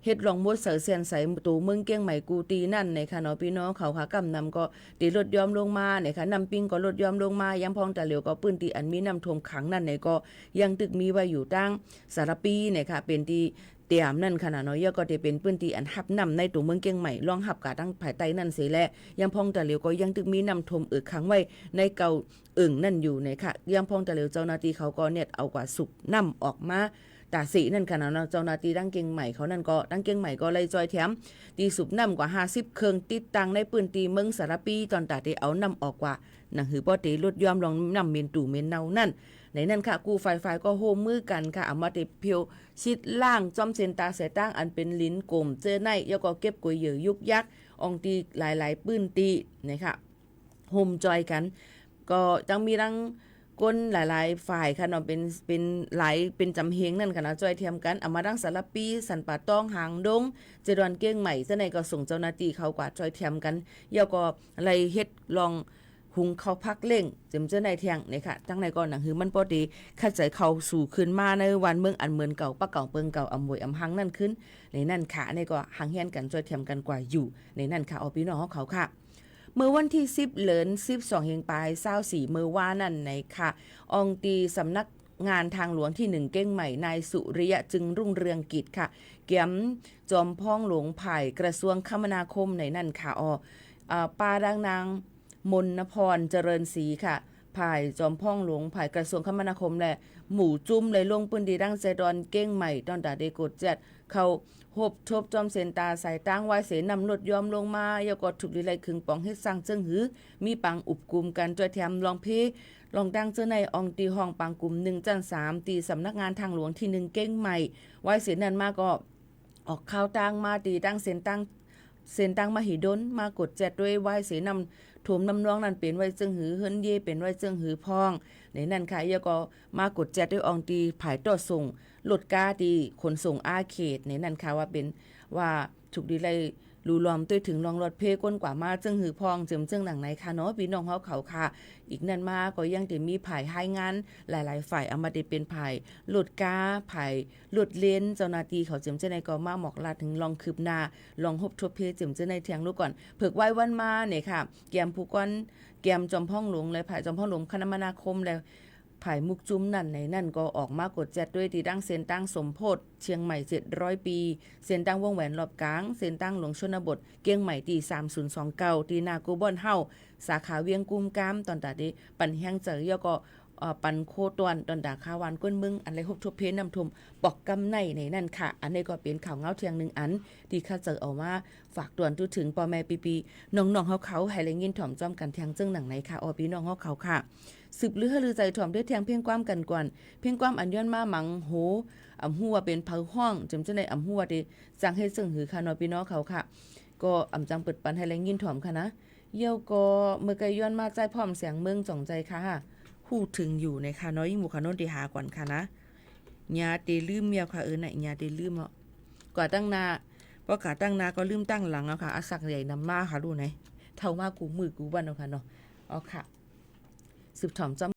เฮ็ดลองมดเสือเสียนใส่ตูเมืองเกี้ยงใหม่กูตีนั่นในค่ะเนาะพี่น้องเขาค่ะกำนำก็ตีลดยอมลงมาเนี่ยค่ะนำปิ้งก็ลดยอมลงมายังพองแต่เหลียวก็ปืนตีอันมีน้ำท่วมขังนั่นในก็ยังตึกมีไว้อยู่ตั้งสารปีเนี่ยค่ะเป็นที่เตรียมนั่นขนาดเนาะก็จะเป็นปืนตีอันหับนำในตัวเมืองเกี้ยงใหม่ลองหับกาตั้งภายใต้นั่นเสียแลยังพองแต่เหลียวก็ยังตึกมีน้ำท่วมขังไว้ในเก่านั่นอยู่เนี่ยค่ะยังพองแต่เหลียวเจ้าหน้าที่เขาก็เน็ตเอากว่าสุกน้ำออกมาตาสีนั่นค่ะเนาะเจ้าหน้าที่ดังเก่งใหม่เขานั่นก็ดังเก่งใหม่ก็เลยจอยแถมตีสุบน้ำกว่า50เครื่องติดตั้งในปืนตีเมืองสารปีตอนตาที่เอาน้ำออกกว่านั่นคือป้อตีลดยอมลองน้ำเมนตู่เมนเนานั่น ในนั้นค่ะกู้ฝ่ายก็โฮมมือกันค่ะเอามาติเพียวชิดล่างจอมเซนตาเสตั้งอันเป็นลิ้นกลมเจอในแล้วก็เก็บกุยเหยื่อยุกยักอองตีหลายๆปื้นตีนะคะโฮมจอยกันก็จังมีทั้งก้นหลายๆฝ่ายค่ะเนาะเป็นหลายเป็นจำเฮงนั่นค่ะนะจอยเทียมกันเอามาดังสารปีสันป่าต้องหางดงเจดอนเก้งใหม่ซะในก็ส่งเจ้าหน้าที่เขากว่าจอยเทียมกันเย่าก็อะไรเฮ็ดลองหุงเขาพักเล่งเจมเจ้าในเทียงนี่ค่ะตั้งในก่อนหนังคือมันพอดีคัดใจเขาสู่ขึ้นมาในวันเมืองอันเหมือนเก่าปะเก่าเปิงเก่าอำมวยอำหังนั่นขึ้นในนั่นค่ะในก็หังเฮียนกันจอยเทียมกันกว่าอยู่ในนั่นค่ะเอาพี่น้องเขาค่ะเมื่อวันที่10เหลือน12เฮงปลาย24มื้อว่านั่นในค่ะอองตีสำนักงานทางหลวงที่1เก้งใหม่นายสุริยะจึงรุ่งเรืองกิจค่ะเกียมจอมพ้องหลวงไผ่กระทรวงคมนาคมในนั่นค่ะป้าดังนางมนพรเจริญศรีค่ะไผ่จอมพ้องหลวงไผ่กระทรวงคมนาคมและหมู่จุ้มเลยลงปืนดีดังใจดอนเก้งใหม่ตอนดาเดกดจัดเขาหบทบจอมเซนตาใส่ตั้งไว้เสนำรถยอมลงมาแล้วก็ถูกดีไลขึงปองเฮ็ดสร้างเจิงหือมีปังอุบกลุ่มกันจอยแถมลองเพลองดังเจอในอองตีห้องปังกลุ่ม1จัน3ตีสำนักงานทางหลวงที่1เก้งใหม่ไว้เสนนั้นมาก็ออกข่าวตั้งมาตีตั้งเส้นตั้งมหิดลมากดแจดด้วยไว้เสนำถ่วมน้ำร้องนั่นเป็นไว้เจิงหือเฮิรนเย่เป็นไว้เจิงหือพองในนั้นค่ะแล้วก็มากดแจดด้วยอองตีผายต่อส่งลดก้าดีขนส่งอาเขตในนั้นค่ะว่าเป็นว่าถูกดีไลรูล้อมด้วยถึงรองรถเพก้นกว่ามาเจิงหือพองเจิมเจิงหนังไหนค่ะเนาะพี่น้องเขาค่ะอีกนั่นมาก็ยังได้มีผายให้งานหลายๆฝ่ายเอามาได้เป็นผายลดก้าผายลดเลนเจ้าหน้าที่เขาเจิมเจในก็มาหมอกลาถึงลองคืบหน้าลองหบทบเพเจิมเจในเทียงลูกก่อนเผือกไว้วันมาเนี่ยค่ะแกมผู้ก้อนแกมจอมพ่องหลวงเลยผายจอมพ่องหลวงคณะมนาคมแล้วผายมุกจุ้มนั่นในนั่นก็ออกมากดแจดด้วยตีดั้งเส้นตั้งสมโพธิเชียงใหม่700ปีเส้นตั้งวงแหวนรอบกลางเส้นตั้งหลวงชนบทเกียงใหม่ตี3029ตีนากูบอนเฮาสาขาเวียงกุมกามตอนตาดีปันแห้งเจอยก็ปันโคตวนตอนดาคาวานก้นมึงอันไรฮบทบเพนำทุมปอกกำในนั่นค่ะอันนี้ก็เป็นข่าวเงาเทียง1อันที่ข้าเจอเอามาฝากตวนทุถึงปอแม่ปีน้องๆเขาให้แรงยินถ่อมจอมกันเทียงจึงหนังไหนค่ะพี่น้องเขาค่ะสืบลือลือใจถ่อมด้วยเทียงเพียงความกันก่อนเพียงความอันย้อนมาหมังโหอำหัวเป็นเผาห้องจำจะในอำหัวดิจังให้ซึ่งหือค่ะพี่น้องเขาค่ะก็อำจังเปิดปันให้แรงยินถ่อมค่ะนะเยี่ยวก็เมื่อไกย้อนมาใจพร้อมเสียงเมืองจ่องใจค่ะพูดถึงอยู่ในค่ะน้อยหมู่ค่ะโน้นดีหาก่อนค่ะนะญาติลืมเมียค่ะไหนญาติลืมอ่ะก่อตั้งนาเพราะขาตั้งนาก็ลืมตั้งหลังเอาค่ะอาศักใหญ่นำมาค่ะดูไหนเท่ามากูมือกูบ้านเอาค่ะเนาะเอาค่ะสืบถอมจอม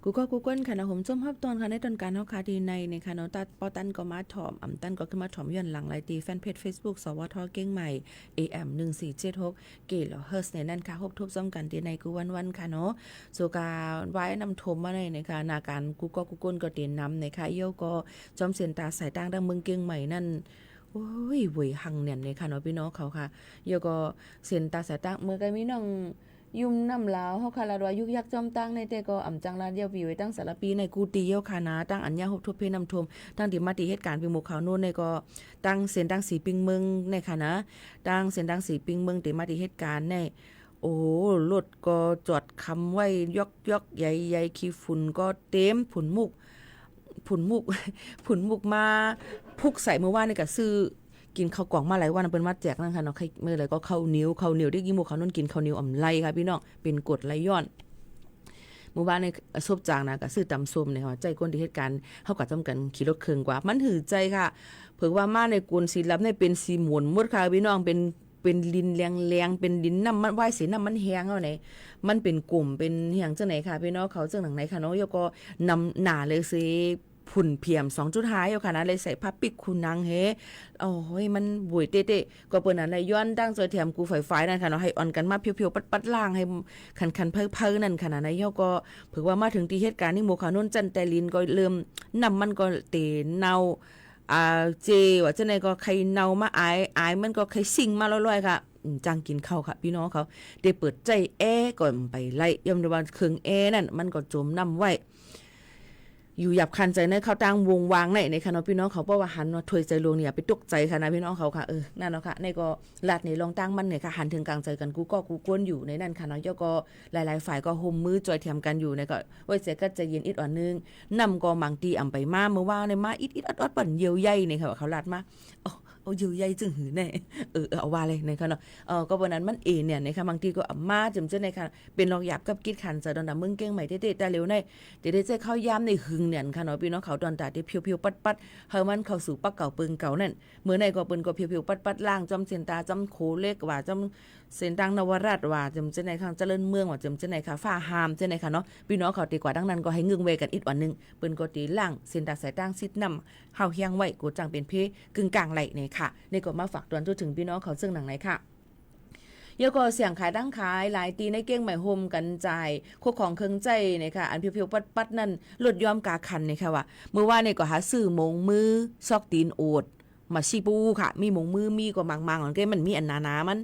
กูก็กูก้นค่ะนะผมส้มฮับตอนค่ะในตอนการเฮาคาดีในค่ะเนาะตัดปอตันก็มาถ่อมตันก็ขึ้นมาถ่อมย้อนหลังไลน์ตีแฟนเพจ Facebook สวทเก้งใหม่ AM 1476เกลเฮิร์สในนั้นค่ะพบทุบซ้อมกันที่ในกูวันๆค่ะเนาะสู่การไว้นำทมมาในค่ะนาการกูก็กูก้นก็เตียนนำในค่ะเยี่ยวก็จอมเสียนตาสายต่างดังเมืองเก้งใหม่นั่นโอ้ยเวยหังเนี่ยในค่ะเนาะพี่น้องเขาค่ะเยี่ยวก็เสียนตาสายต่างเมื่อกี้มีน้องยุ่มน้ำลาวเฮาคาลาดว่ายุกยักจอมตั้งในแต่ก็อ่ำจังลาดเดียววิวไว้ตั้งสารปีในกูตีเยาคานาตั้งอัญญาฮบทุบเพนำทมตั้งที่มาติเหตุการณ์ปีหมู่ขาวโน่นในก็ตั้งเส้นตั้งสีปิงเมืองในค่ะนะตั้งเส้นตั้งสีปิงเมืองที่มาติเหตุการณ์ในโอ้รถก็จอดคำไว้ยกใหญ่ๆขี้ฝุ่นก็เต็มผุนมุกมาพุกใส่เมื่อวานนี่ก็ซื้อกินข้าวกล่องมาหลายวันเปิ้นมาแจกนั่นค่ะเนาะใครเมื่อไรก็ข้าวเหนียวที่กินหมู่เขานั่นกินข้าวเหนียวอ่ำไลค่ะพี่น้องเป็นกรดไหลย้อนหมู่บ้านในซบจางนะก็ซื้อตำส้มเนี่ยค่ะใจก้นที่เหตุการณ์เฮาก็ต้องกันขี่รถเครื่องกว่ามันหือใจค่ะเพิ่นว่ามาในกวนสีลับในเป็นสีหมุนหมดค่ะพี่น้องเป็นดินแรงๆเป็นดินน้ำมันว่ายสีน้ำมันแห้งเอาไหนมันเป็นกลุ่มเป็นเฮียงจังไหนค่ะพี่น้องเขาจังหนังไหนค่ะเนาะยก็นำหน้าเลยสิผุ่นเพียม 2.5 อยู่ค่ะนะเลยใส่ผ้าปิกคุณนางเฮโอ้ยมันบุยเตะๆก็เปิ้นน่ะย้อนดังซอยแถมกูฝ่ายๆนั่นค่ะเนาะให้อ่อนกันมาเพียวๆปัดๆล่างให้คันๆเพ้อๆนั่นค่ะนะนายก็เพิ่นว่ามาถึงที่เหตุการณ์นี้หมู่ขาวโน่นจันแต่ลินก็เริ่มน้ำมันก็เตเน่าเจว่าจังได๋ก็ไข่เน่ามาอายมันก็ไข่ซิ่งมาลอยๆค่ะจังกินข้าวค่ะพี่น้องเขาได้เปิดใจแอก่อนไปไล่ย่อมได้ว่าเครื่องแอนั่นมันก็จมน้ำไว้อยู่หยับคันใจในเขาตั้งวงวางในค่ะเนาะพี่น้องเขาเพราะว่าหันว่าถวยใจลวงเนี่ยไปตกใจค่ะนะพี่น้องเขาค่ะนั่นเนาะค่ะในก็ลาดในลองตั้งมันเนี่ยค่ะหันถึงกลางใจกันกูกวนอยู่ในนั่นค่ะเนาะย่อก็หลายๆฝ่ายก็ห่มมือจอยเทียมกันอยู่ในก็ไว้เสียก็ใจเย็นอิดอ่อนนึงนำก็มังตีอ่ำไปมาเมื่อว่าในมาอิดอดปั่นเยียวใหญ่เนี่ยค่ะเขาลาดมาเอาเยียวใหญ่จึงหือแน่เอาว่าเลยในค่ะเนาะก็วันนั้นมันเนี่ยในค่ะบางทีก็มาจำเจในค่ะเป็นลอกหยับกับกิดขันจะดอนดำมึงเก่งใหม่เต้ๆแต่เร็วในเดี๋ยวใจเข้ายามในหึงเนี่ยค่ะเนาะพี่น้องเขาตอนตาที่เพียวๆปัดๆเฮามันเข้าสู่ปักเก่าปึงเก่านั่นเมื่อในก็เปิ้นก็เพียวๆปัดๆล่างจำเส้นตาจำโคเล็กว่าจำเส้นทางนวราชว่าจำเจในค่ะเจริญเมืองว่าจำเจในค่ะฟ้าหามเจในค่ะเนาะพี่น้องเขาตีกว่าดังนั้นก็ให้งึงเวกันอีกวันนึงเปิ้นก็ตีล่างเส้นตาสายตั้งซิดนำเฮาเฮียงไว้กูจังเป็นเพกึ่งกลางไหลนี่ค่ะนี่ก็มาฝากตอนถึงพี่น้องเขาซึ่งหนังไหนค่ะยก็เสียงขายดังขายหลายตีในเก้งใหม่โฮมกันจ่ายโคของเครื่องใจเนี่ยค่ะอันเพียวๆปัดๆนั่นลดยอมกาคันเนี่ยค่ะว่าเมื่อวานเนี่ยก็หาซื้อมงมือซอกตีนโอดมาชีปูค่ะมีมงมือมีก็มังๆของเก้มันมีอันนามัน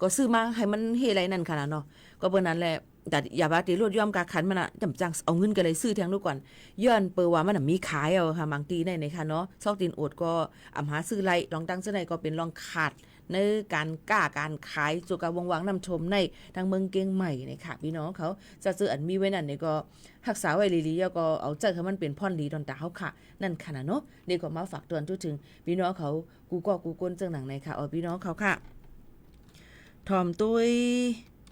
ก็ซื้อมาให้มันเฮไรนั่นค่ะเนาะก็เบิ่นนั้นแหละแต่อย่าว่าติลดยอมกาคันมันน่ะจำจังเอาเงินกันเลยซื้อแทงลูกก่อนย้อนเปิว่ามันมีขายเอาค่ะบางตีในค่ะเนาะซอกตีนโอดก็อำหาซื้อไรลองตั้งซะไหนก็เป็นลองขาดในการการขายสู่การวางนำชมในทางเมืองเกียงใหม่เนี่ยค่ะพี่น้องเขาจะซื้ออันมีไว้นั่นเนี่ยก็รักษาไว้ลีๆแล้วก็เอาใจให้มันเป็นพ่อนลีดอนตาเฮาค่ะนั่นค่ะเนาะนี่ก็มาฝากเตือนถึงพี่น้องเขากูก้นจังหนังในค่ะพี่น้องเขาค่ะทอมตุ้ย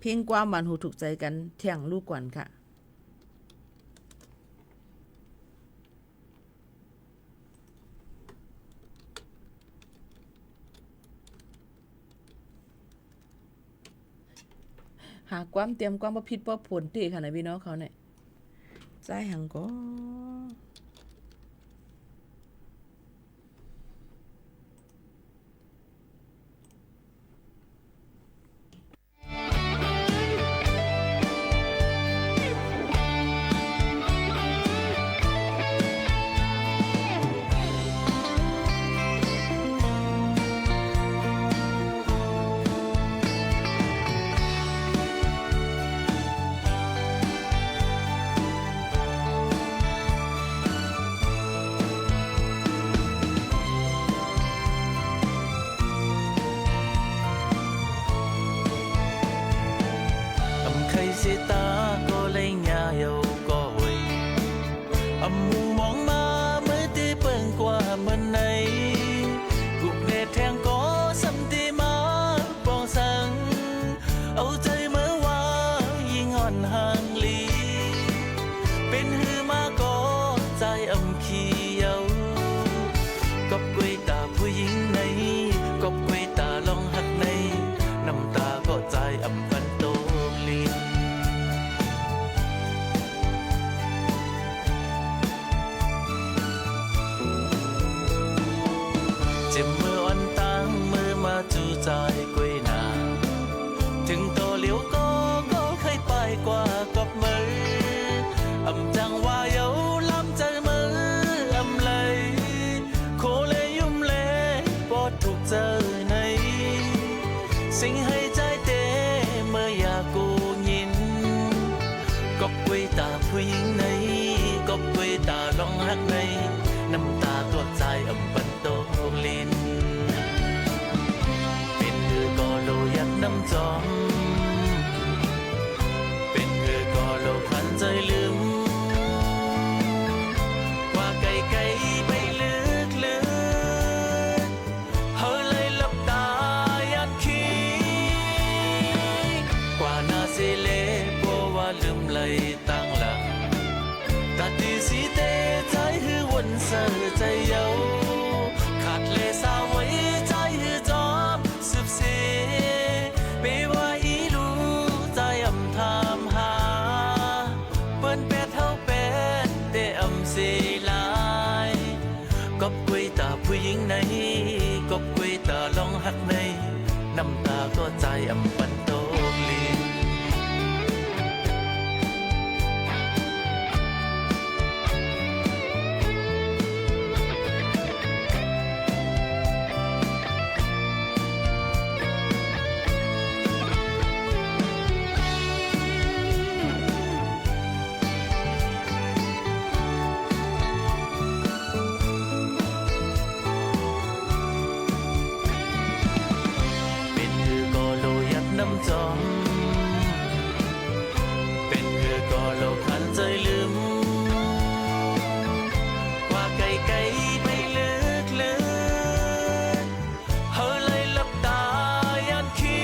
เพียงความหวานหูถูกใจกันเที่ยงลูกก่อนค่ะหาความเตรียมความบ่ผิดบ่ผลติค่ะนะพี่น้องเขาเนี่ยใจหังก็ หญิงไหนก็กวยตาลองหักในน้ำตาตัวใจอำบันโตลินเป็นเธอก็โลยักน้ำจอมเป็นเธอก็โลพันใจลืมว่าไกลๆไปลึกๆเฮาเลยหลับตายันคิดกว่านาสิเลเพราะว่าลืมเลยตั้งหลังตาดีสิเตใจหือวนเสือใจเยาขาดเลสาไว้ใจหือจอมสืบเสไปว่าอีลูใจอำทามหาเปิ้นแปดเท่าแปดแต่อำเสลายกบกวยตาผู้หญิงไหนกบกวยตาลองหักในน้ำตาก็ใจอำปันโตลีน้ำจอมเป็นเธอก็โลกพันใจลืมว่าไกลๆไปลึกๆเฮาเลยหลับตายันคิ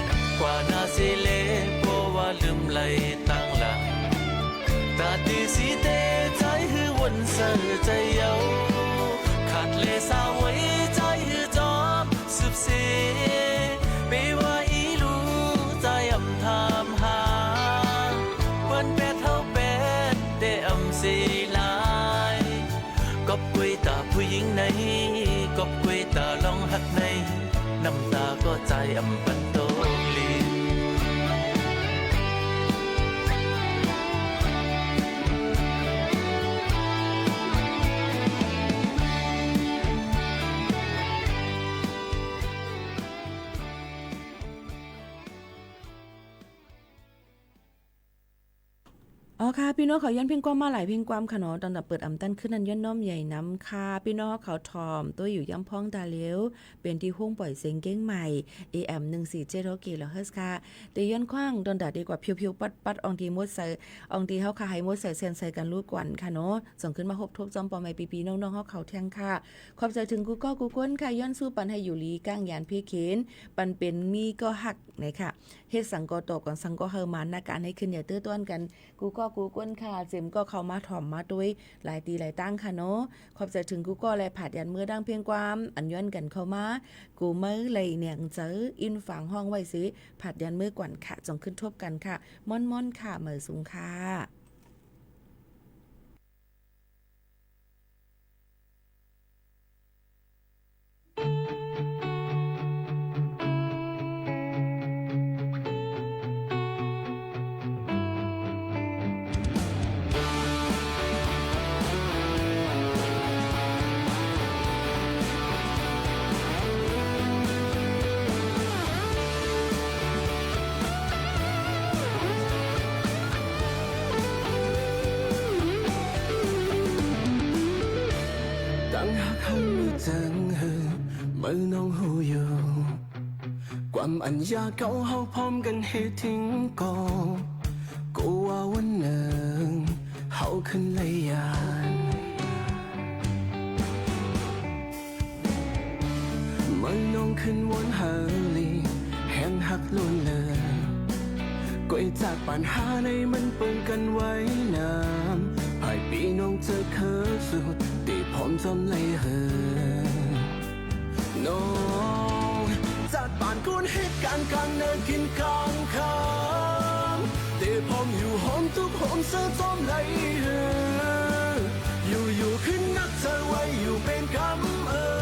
ดกว่านาสิเลเพราะว่าลืมไหลตั้งหลังตาดีสิเตใจหือวนเสือใจเยาขาดเลสาไว้ใจหือจอมสืบเสไปว่าอีลูใจอำทามหาเปิ้นแปดเท่าแปดแต่อำสิลายกบกวยตาผู้หญิงไหนกบกวยตาลองหักในน้ำตาก็ใจอำปันโตลีอ๋อค่ะพี่น้องเขาย้อนเพียงความมาหลายเพียงความค่ะเนาะตอนดับเปิดอำตั้นขึ้นนั้นย้อนน้อมใหญ่น้ำค่ะพี่น้องเขาทอมตัวอยู่ย่ำพ้องตาเลี้ยวเป็นที่ห้องปล่อยเสียงเก้งใหม่ AM 147กิโลเฮิรตซ์ค่ะแต่ย้อนคว้างตอนดัดดีกว่าเพียวๆปัดๆอองทีมดใส่อองทีเฮาค่ะให้มดใส่เซนใส่กันรูดกวนค่ะเนาะส่งขึ้นมาพบทบจอมปอไม้ปีๆน้องๆเฮาเขาแทงค่ะขอบใจถึงกูก็กูก้นค่ะย้อนสู้ปันให้อยู่ลีก้างยานพี่เขนปันเป็นมีก็หักไหนค่ะเฮ็ดสังกอตก่อนสังกอเฮอมันนะการให้ขึ้นอย่าตื้อต้อนกันกูก็กูก้นค่ะเจมก็เข้ามาถ่อมมาด้วยหลายตีหลายตั้งค่ะเนาะขอบใจถึงกูก็และผัดยันมือดังเพียงความอันย้อนกันเข้ามากูมือเลยเนี่ยเจออินฝังห้องไว้สิผัดยันมือกวนค่ะจงขึ้นทบกันค่ะม่อนๆค่ะเหมยสูงค่ะมือน้องหูอยู่ความอัญญาเก่าเฮาพร้อมกันให้ทิ้งก่อนกูว่าวันหนึ่งเฮาขึ้นเลยยานมือน้องขึ้นวนหาลีแห่งหักล้นเลือก้อยจากปัญหาในมันเปิงกันไว้น้ำภายปีน้องเจอเคยสุดตีพร้อมจอมเลยเฮน้องจัดบ้านกุนเหตุการณ์กลางเนินกินกลางคำแต่พร้อมอยู่หอมทุกหอมเสื้อจอมไหลอยู่ขึ้นนักเธอไว้อยู่เป็นค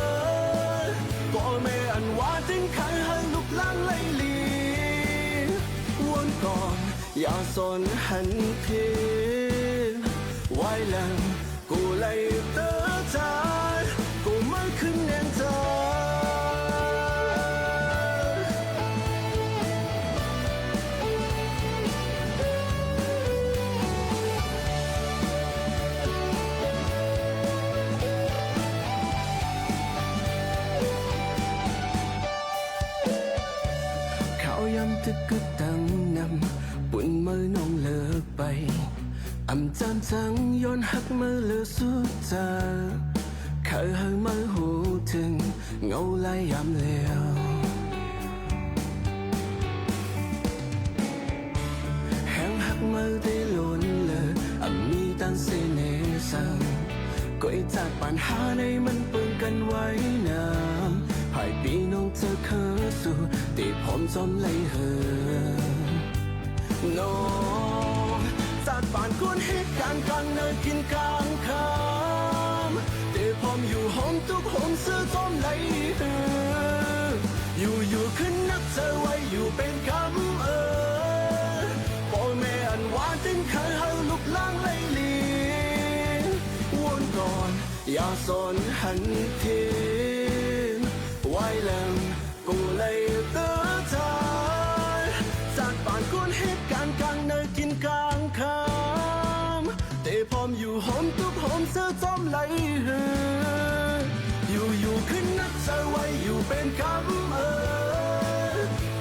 ำพ่อแม่อันว่าถึงขันให้ลูกหลานไล่ลีวนก่อนอย่าสนหันเพไว้หลังกูไล่เตอใจกูไม่ขึ้นแน่นใจ ตึกกึกตังนำปุ่นมือน้องเลิกไปอำจานจังย้อนหักมือเลือสุดจาเคยให้มือหูถึงเงาลายยามเลี้ยวแห้งหักมือได้ล้นเลยมีตันเสน่ห์สั่งก็ไอจากปัญหาในมันเปิงกันไว้น้ำภายปีน้องเจอเคยสู่ตีพร้อมจอมไหลเหอน้องจากป่านก้นเหตุการณ์กลางเนินกินกลางคำตีพร้อมอยู่ห้องทุกห้องซื้อจอมไหลเหออยู่ขึ้นนักเจอไว้อยู่เป็นคำแม่อันหวานถึงเคยให้ลุกล้างไล่ลีวนก่อนอย่าสนหันทีไว้แรงกูเลยเตือนใจจากป่านก้นเหตุการณ์กลางเนินกินกลางคำแต่พร้อมอยู่หอมทุกหอมเสื้อจอมไหลหืออยู่ขึ้นนักเจอไว้อยู่เป็นคำ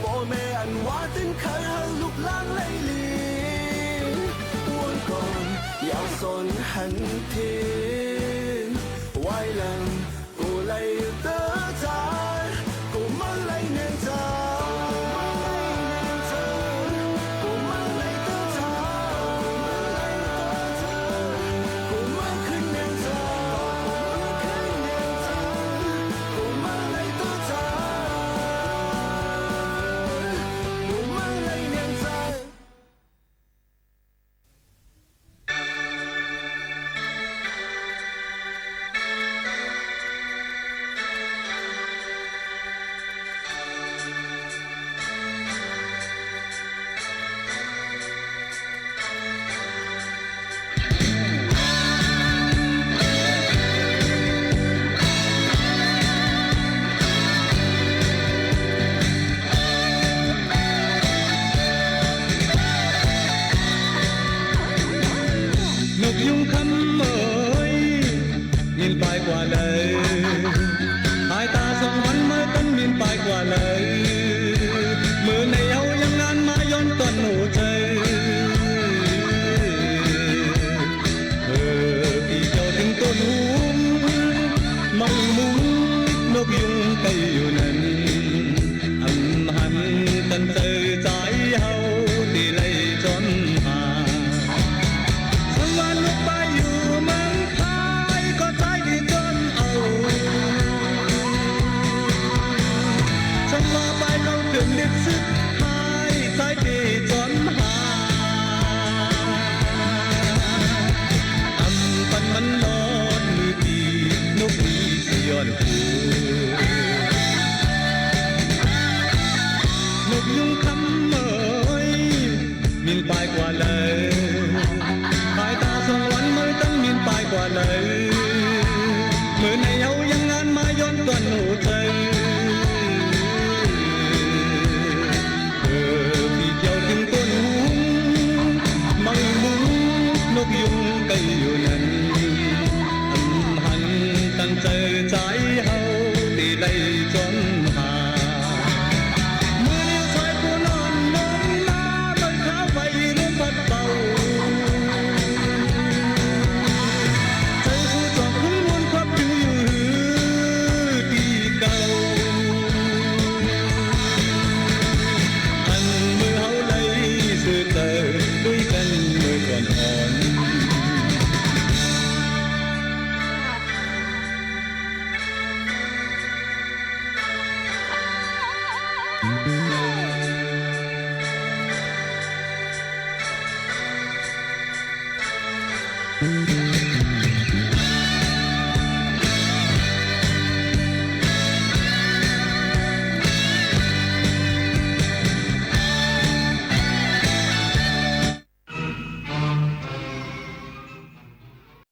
พ่อแม่อันหวานถึงเคยให้ลุกล้างไล่ลีวนก่อนอย่าสนหันทีไว้แรงกูเลยเตือนใจกูมาไล่เนียนใจกูมาไล่เตือนใจกูมาขึ้นเนียนใจกูมาไล่เตือนใจกูมาไล่เนียนใจนกยุงคำเอ่ยยินไปกว่าเลยหายตาส่องหันมาต้นยินไปกว่าเลยมือในเอายังงานมาย้อนต้นหูเธออีเจ้าถึงต้นหูไม่มุงนกยุงไปอยู่นั้นอำหันกันเจอใจเฮาที่ไล่จนหาวันลูกไปอยู่เมืองไทยก็ใจดีจนเอาฉันรอไปเราถึงเด็กสุดท้ายใจดีจน